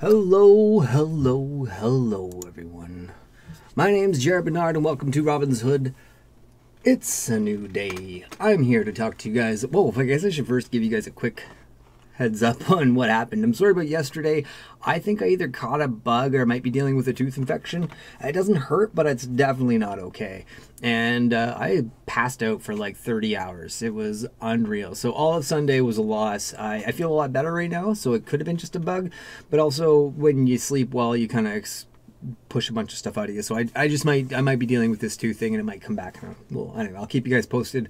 Hello, hello, hello, everyone. My name's Jared Bernard, and welcome to Robin's Hood. It's a new day. I'm here to talk to you guys. Whoa, I guess I should first give you guys a quick heads up on what happened. I'm sorry about yesterday. I think I either caught a bug or might be dealing with a tooth infection. It doesn't hurt, but it's definitely not okay. And I passed out for like 30 hours. It was unreal. So all of Sunday was a loss. I feel a lot better right now, so it could have been just a bug. But also, when you sleep well, you kind of push a bunch of stuff out of you. So I might be dealing with this tooth thing, and it might come back. Well, anyway, I'll keep you guys posted.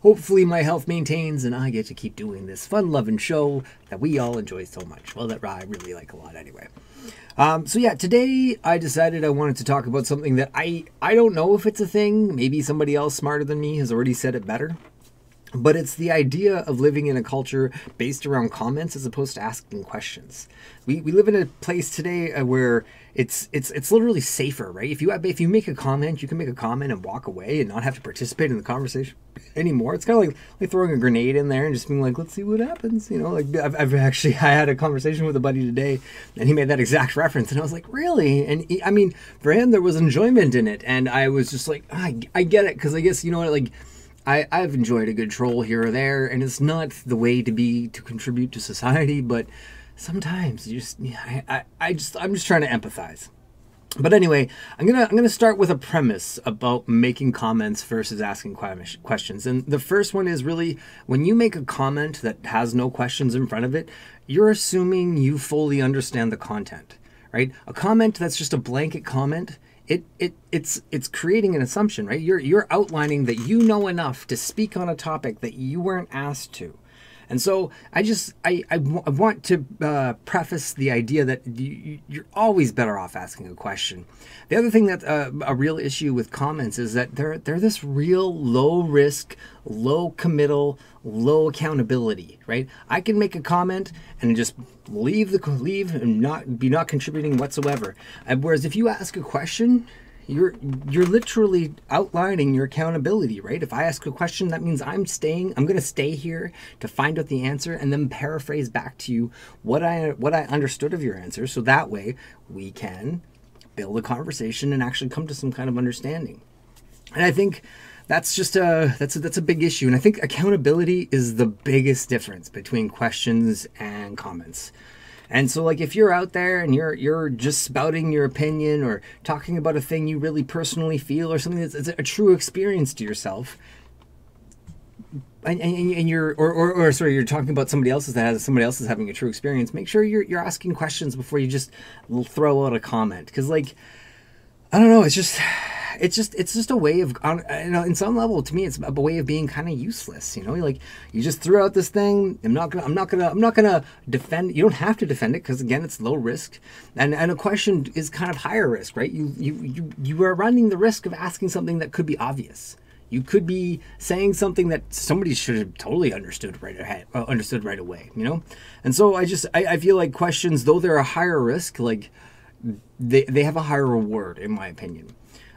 Hopefully my health maintains and I get to keep doing this fun-loving show that we all enjoy so much. Well, that I really like a lot anyway. So yeah, today I decided I wanted to talk about something that I don't know if it's a thing. Maybe somebody else smarter than me has already said it better. But it's the idea of living in a culture based around comments as opposed to asking questions. We live in a place today where it's literally safer, right? If you make a comment, you can make a comment and walk away and not have to participate in the conversation anymore. It's kind of like throwing a grenade in there and just being like, let's see what happens. You know, like I had a conversation with a buddy today, and he made that exact reference, and I was like, really? And I mean, for him, there was enjoyment in it, and I was just like, I get it, because I guess, you know what, like, I've enjoyed a good troll here or there, and it's not the way to contribute to society, but sometimes you just, I'm just trying to empathize. But anyway, I'm gonna start with a premise about making comments versus asking questions. And the first one is really, when you make a comment that has no questions in front of it, you're assuming you fully understand the content, right? A comment that's just a blanket comment, it's creating an assumption, right? You're outlining that you know enough to speak on a topic that you weren't asked to. And so I want to preface the idea that you're always better off asking a question. The other thing that a real issue with comments is that they're this real low risk, low committal, low accountability, right? I can make a comment and just leave and not contributing whatsoever. Whereas if you ask a question, you're literally outlining your accountability, right? If I ask a question, that means I'm going to stay here to find out the answer and then paraphrase back to you what I understood of your answer, so that way we can build a conversation and actually come to some kind of understanding. And I think that's just that's a big issue, and I think accountability is the biggest difference between questions and comments. And so, like, if you're out there and you're just spouting your opinion or talking about a thing you really personally feel or something that's a true experience to yourself, and you're you're talking about somebody else is having a true experience, make sure you're asking questions before you just throw out a comment. Because, like, I don't know, it's just a way of, you know, in some level, to me, it's a way of being kind of useless. You know, like, you just threw out this thing. I'm not gonna defend. You don't have to defend it, because again, it's low risk, and a question is kind of higher risk, right? You are running the risk of asking something that could be obvious. You could be saying something that somebody should have totally understood right away. You know, and so I feel like questions, though they're a higher risk, like, they have a higher reward, in my opinion.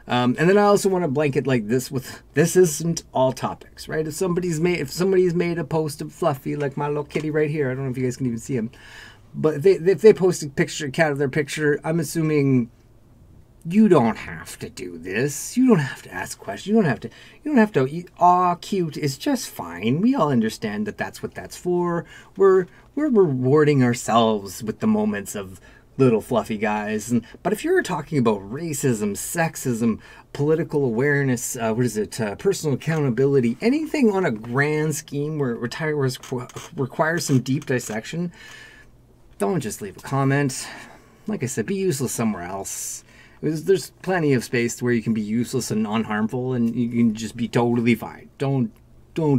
And then I also want to blanket like this with, this isn't all topics, right? If somebody's made a post of Fluffy, like my little kitty right here, I don't know if you guys can even see him, but if they post a cat of their picture, I'm assuming you don't have to do this. You don't have to ask questions. You don't have to. Aw, cute is just fine. We all understand that that's what that's for. We're rewarding ourselves with the moments of little fluffy guys. But if you're talking about racism, sexism, political awareness, personal accountability, anything on a grand scheme where it requires some deep dissection, don't just leave a comment. Like I said, be useless somewhere else. There's plenty of space where you can be useless and non-harmful, and you can just be totally fine. Don't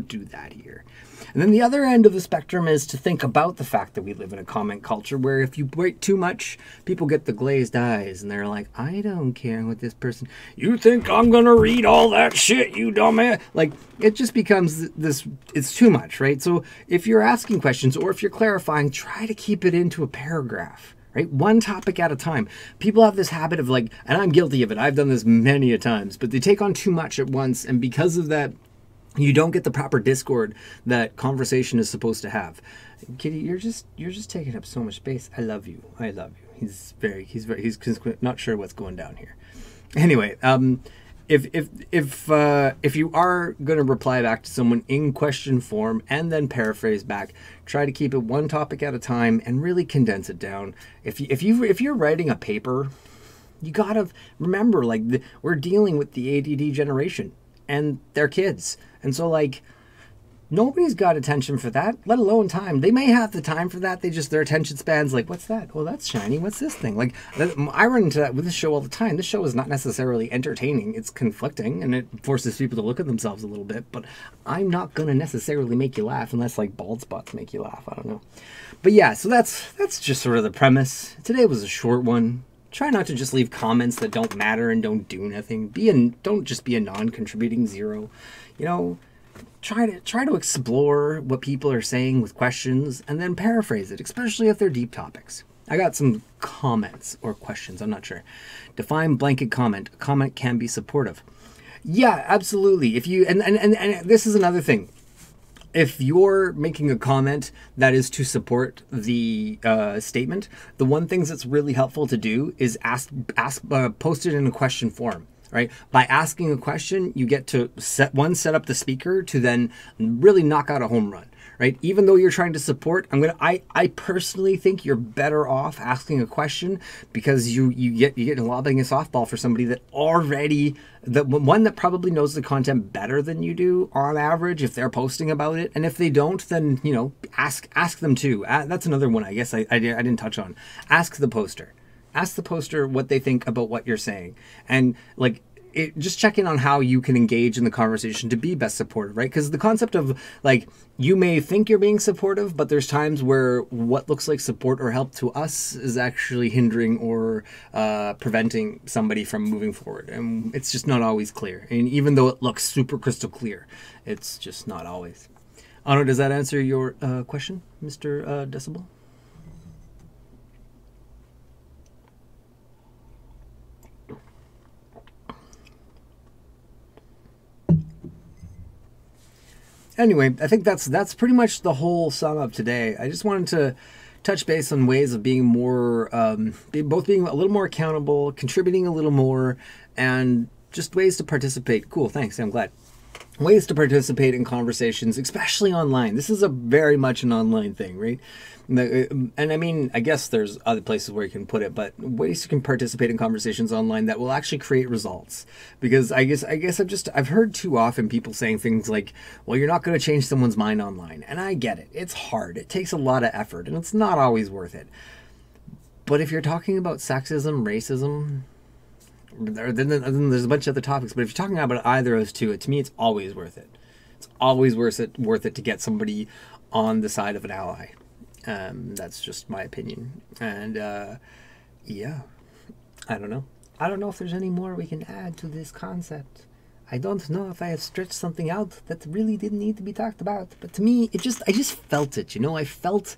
do that here. And then the other end of the spectrum is to think about the fact that we live in a comment culture where if you wait too much, people get the glazed eyes and they're like, I don't care what this person, you think I'm gonna read all that shit, you dumbass? Like, it just becomes this, it's too much, right? So if you're asking questions or if you're clarifying, try to keep it into a paragraph. Right? One topic at a time. People have this habit of, like, and I'm guilty of it, I've done this many a times, but they take on too much at once, and because of that, you don't get the proper discord that conversation is supposed to have. Kitty, you're just taking up so much space. I love you. I love you. He's not sure what's going down here. Anyway, if you are going to reply back to someone in question form and then paraphrase back, try to keep it one topic at a time and really condense it down. If you're writing a paper, you gotta remember, like, we're dealing with the ADD generation and their kids, and so, like, nobody's got attention for that, let alone time. They may have the time for that. Their attention span's like, what's that? Oh, that's shiny. What's this thing? Like, I run into that with this show all the time. This show is not necessarily entertaining. It's conflicting, and it forces people to look at themselves a little bit. But I'm not going to necessarily make you laugh unless, like, bald spots make you laugh. I don't know. But yeah, so that's just sort of the premise. Today was a short one. Try not to just leave comments that don't matter and don't do nothing. Don't just be a non-contributing zero. You know, try to explore what people are saying with questions and then paraphrase it, especially if they're deep topics. I got some comments or questions, I'm not sure. Define blanket comment. A comment can be supportive. Yeah, absolutely. If you and this is another thing. If you're making a comment that is to support the statement, the one thing that's really helpful to do is post it in a question form. Right? By asking a question, you get to set up the speaker to then really knock out a home run. Right? Even though you're trying to support, I personally think you're better off asking a question, because you get lobbing a softball for somebody that probably knows the content better than you do on average, if they're posting about it. And if they don't, then, you know, ask them too. That's another one I guess I didn't touch on. Ask the poster. Ask the poster what they think about what you're saying, and like, just check in on how you can engage in the conversation to be best supportive, right? Because the concept of, like, you may think you're being supportive, but there's times where what looks like support or help to us is actually hindering or preventing somebody from moving forward, and it's just not always clear. And even though it looks super crystal clear, it's just not always. Anno, does that answer your question, Mr. Decibel? Anyway, I think that's pretty much the whole sum up today. I just wanted to touch base on ways of being more, both being a little more accountable, contributing a little more, and just ways to participate. Cool, thanks, I'm glad. Ways to participate in conversations, especially online. This is a very much an online thing, right? And I mean, I guess there's other places where you can put it, but ways you can participate in conversations online that will actually create results. Because I guess I've heard too often people saying things like, well, you're not going to change someone's mind online. And I get it. It's hard. It takes a lot of effort, and it's not always worth it. But if you're talking about sexism, racism, then there's a bunch of other topics. But if you're talking about either of those two, to me, it's always worth it. It's always worth it to get somebody on the side of an ally. That's just my opinion. And yeah, I don't know. I don't know if there's any more we can add to this concept. I don't know if I have stretched something out that really didn't need to be talked about. But to me, I just felt it. You know, I felt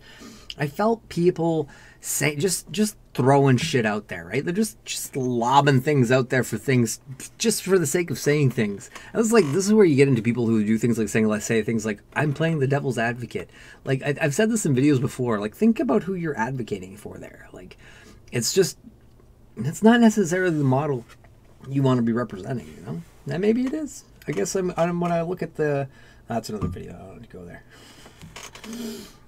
people say just throwing shit out there, right? They're just lobbing things out there for things, just for the sake of saying things. And it's like, this is where you get into people who do things like say things like, I'm playing the devil's advocate. Like, I've said this in videos before. Like, think about who you're advocating for there. Like, it's not necessarily the model you want to be representing, you know? And maybe it is. I guess when I look at that's another video. I don't want to go there.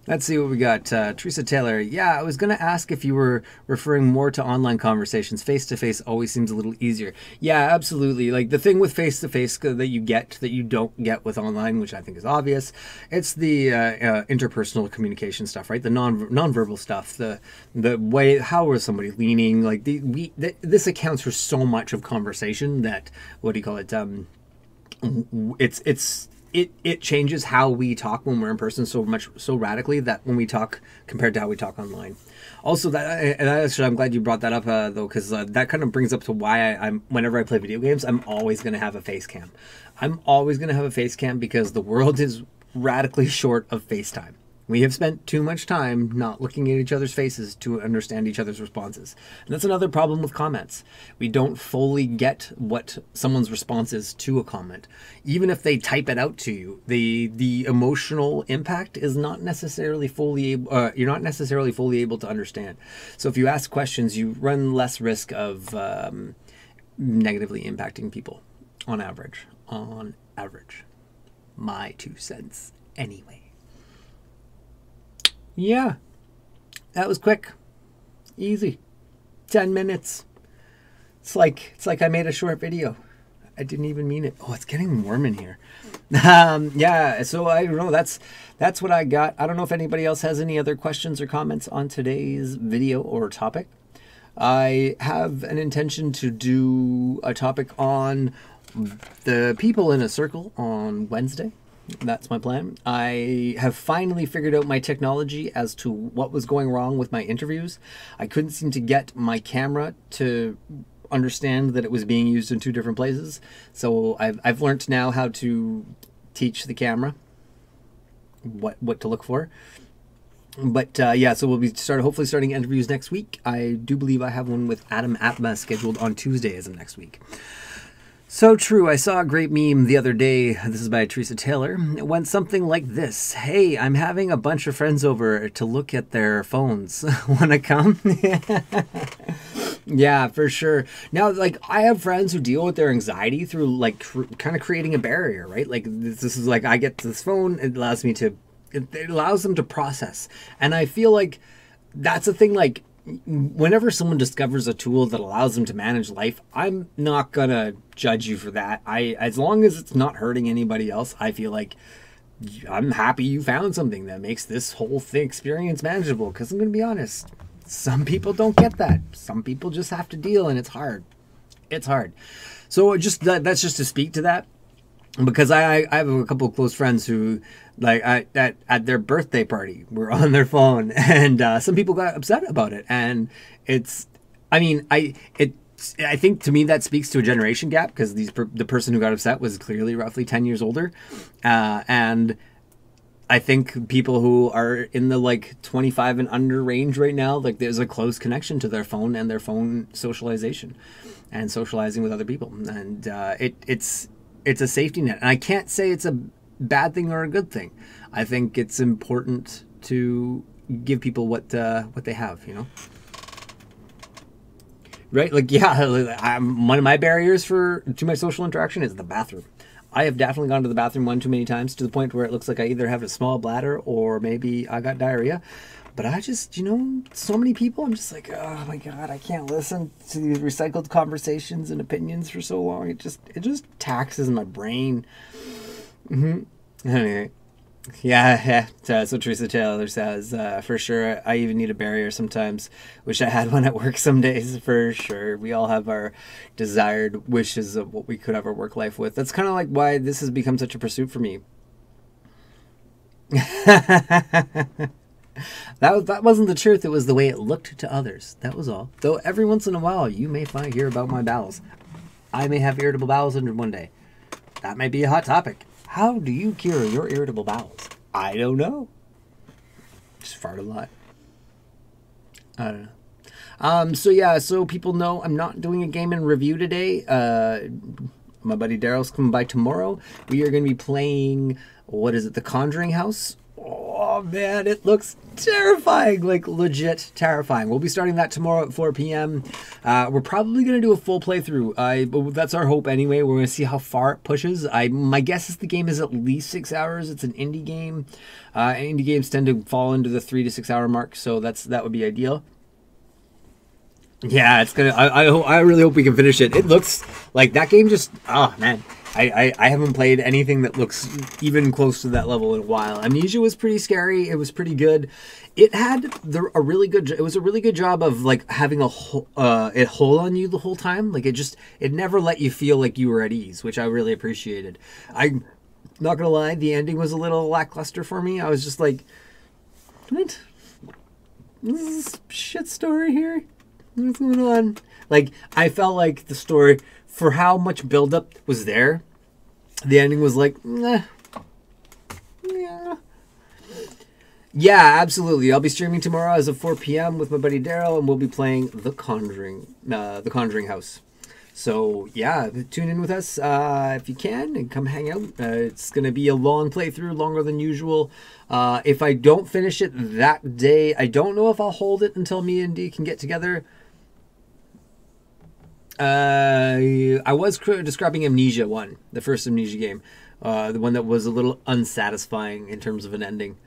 Let's see what we got. Teresa Taylor. Yeah, I was going to ask if you were referring more to online conversations. Face-to-face always seems a little easier. Yeah, absolutely. Like, the thing with face-to-face that you don't get with online, which I think is obvious, it's the interpersonal communication stuff, right? The non-verbal stuff, the way, how is somebody leaning? Like, this accounts for so much of conversation that, what do you call it? It changes how we talk when we're in person so radically that when we talk compared to how we talk online. Also, I'm glad you brought that up though, because that kind of brings up to why I'm whenever I play video games, I'm always going to have a face cam. I'm always going to have a face cam because the world is radically short of FaceTime. We have spent too much time not looking at each other's faces to understand each other's responses. And that's another problem with comments. We don't fully get what someone's response is to a comment. Even if they type it out to you, the emotional impact is not necessarily fully you're not necessarily fully able to understand. So if you ask questions, you run less risk of negatively impacting people on average. On average. My 2 cents anyway. Yeah, that was quick, easy, 10 minutes. It's like I made a short video. I didn't even mean it. Oh, it's getting warm in here. Yeah, so I don't know. That's what I got. I don't know if anybody else has any other questions or comments on today's video or topic. I have an intention to do a topic on the people in a circle on Wednesday. That's my plan. I have finally figured out my technology as to what was going wrong with my interviews. I couldn't seem to get my camera to understand that it was being used in 2 different places. So I've learned now how to teach the camera what to look for. But yeah, so we'll be hopefully starting interviews next week. I do believe I have one with Adam Atma scheduled on Tuesday as of next week. So true. I saw a great meme the other day. This is by Teresa Taylor. It went something like this. Hey, I'm having a bunch of friends over to look at their phones. Wanna come? Yeah, for sure. Now, like, I have friends who deal with their anxiety through, like, kind of creating a barrier, right? Like, this is like, I get this phone, it allows them to process. And I feel like that's a thing, like, whenever someone discovers a tool that allows them to manage life, I'm not gonna judge you for that. As long as it's not hurting anybody else, I feel like I'm happy you found something that makes this whole thing experience manageable. Because I'm gonna be honest, some people don't get that. Some people just have to deal, and it's hard. It's hard. So that's just to speak to that. Because I have a couple of close friends who, like, at their birthday party, were on their phone, and some people got upset about it. And I think to me that speaks to a generation gap, because the person who got upset was clearly roughly 10 years older, and I think people who are in the like 25 and under range right now, like, there's a close connection to their phone and their phone socialization and socializing with other people, and it's a safety net. And I can't say it's a bad thing or a good thing. I think it's important to give people what they have, you know? Right? Like, yeah, one of my barriers to my social interaction is the bathroom. I have definitely gone to the bathroom one too many times, to the point where it looks like I either have a small bladder or maybe I got diarrhea. But I just, so many people, I'm just like, oh my God, I can't listen to these recycled conversations and opinions for so long. It just taxes my brain. Anyway, yeah. So Teresa Taylor says, for sure, I even need a barrier sometimes. Wish I had one at work some days, for sure. We all have our desired wishes of what we could have our work life with. That's kind of like why this has become such a pursuit for me. That wasn't the truth. It was the way it looked to others. That was all. Though every once in a while, you may hear about my bowels. I may have irritable bowel syndrome one day. That might be a hot topic. How do you cure your irritable bowels? I don't know. Just fart a lot. I don't know. So people know I'm not doing a game and review today. My buddy Daryl's coming by tomorrow. We are going to be playing, The Conjuring House. Oh man, it looks terrifying, like legit terrifying. We'll be starting that tomorrow at 4 p.m. We're probably going to do a full playthrough. That's our hope anyway. We're going to see how far it pushes. My guess is the game is at least 6 hours. It's an indie game. And indie games tend to fall into the 3 to 6 hour mark, so that would be ideal. Yeah, it's gonna. I really hope we can finish it. It looks like that game just. Oh man. I haven't played anything that looks even close to that level in a while. Amnesia was pretty scary. It was pretty good. It had a really good job of like having it hold on you the whole time. Like it never let you feel like you were at ease, which I really appreciated. I'm not gonna lie, the ending was a little lackluster for me. I was just like, what? This is a shit story here. What's going on? Like, I felt like the story, for how much buildup was there, the ending was like, nah. Yeah. Yeah, absolutely. I'll be streaming tomorrow as of 4 p.m. with my buddy Daryl, and we'll be playing The Conjuring House. So yeah, tune in with us if you can and come hang out. It's going to be a long playthrough, longer than usual. If I don't finish it that day, I don't know if I'll hold it until me and Dee can get together. I was describing Amnesia 1, the first Amnesia game, the one that was a little unsatisfying in terms of an ending.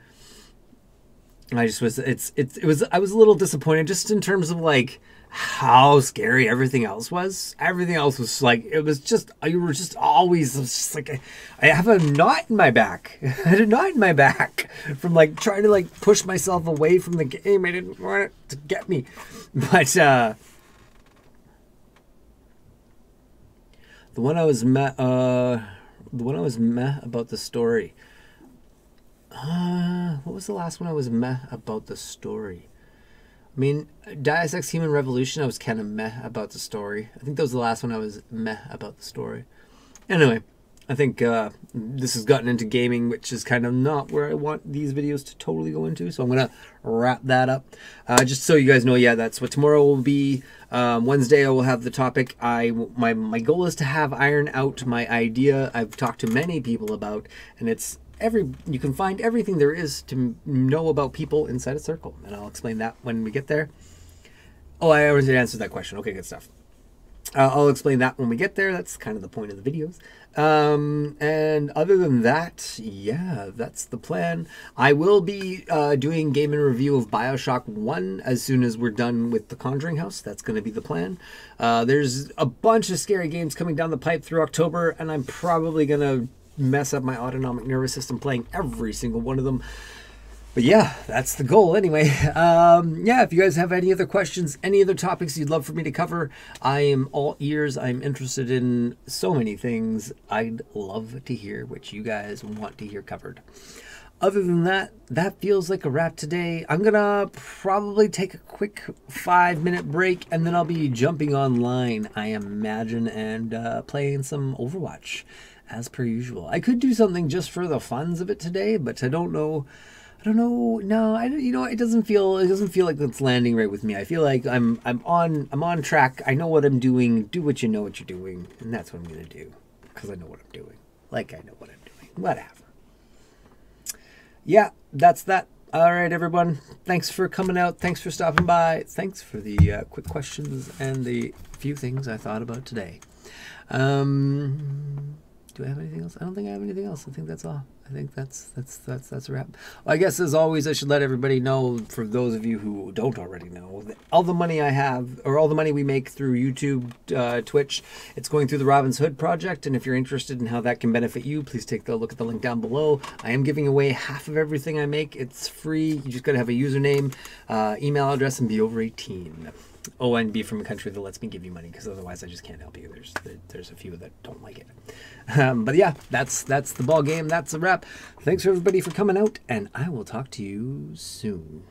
I just was I was a little disappointed just in terms of like how scary everything else was. Everything else was like, it was just, you were just always just like, I have a knot in my back. I had a knot in my back from like trying to like push myself away from the game. I didn't want it to get me. But the one I was meh about the story. What was the last one I was meh about the story? I mean, Deus Ex Human Revolution, I was kind of meh about the story. I think that was the last one I was meh about the story. Anyway, I think this has gotten into gaming, which is kind of not where I want these videos to totally go into. So I'm going to wrap that up. Just so you guys know, yeah, that's what tomorrow will be. Wednesday I will have the topic. My goal is to have iron out my idea I've talked to many people about, and it's you can find everything there is to know about people inside a circle, and I'll explain that when we get there. Oh, I already answered that question. Okay, good stuff. I'll explain that when we get there. That's kind of the point of the videos. And other than that, yeah, that's the plan. I will be doing game and review of BioShock 1 as soon as we're done with The Conjuring House. That's going to be the plan. There's a bunch of scary games coming down the pipe through October, and I'm probably going to mess up my autonomic nervous system playing every single one of them. But yeah, that's the goal anyway. Yeah, if you guys have any other questions, any other topics you'd love for me to cover, I am all ears. I'm interested in so many things. I'd love to hear what you guys want to hear covered. Other than that, that feels like a wrap today. I'm going to probably take a quick 5-minute break, and then I'll be jumping online, I imagine, and playing some Overwatch as per usual. I could do something just for the funs of it today, but I don't know. No, you know, it doesn't feel like it's landing right with me. I feel like I'm on track. I know what I'm doing. Do what you know what you're doing, and that's what I'm gonna do because I know what I'm doing. Like I know what I'm doing. Whatever. Yeah, that's that. All right, everyone. Thanks for coming out. Thanks for stopping by. Thanks for the quick questions and the few things I thought about today. Do I have anything else? I don't think I have anything else. I think that's all. I think that's a wrap. Well, I guess as always, I should let everybody know, for those of you who don't already know, that all the money I have, or all the money we make through YouTube, Twitch, it's going through the Robin's Hood project. And if you're interested in how that can benefit you, please take a look at the link down below. I am giving away half of everything I make. It's free. You just got to have a username, email address, and be over 18. Oh, and be from a country that lets me give you money, because otherwise I just can't help you. There's a few that don't like it. But yeah, that's the ball game. That's a wrap. Thanks for everybody for coming out, and I will talk to you soon.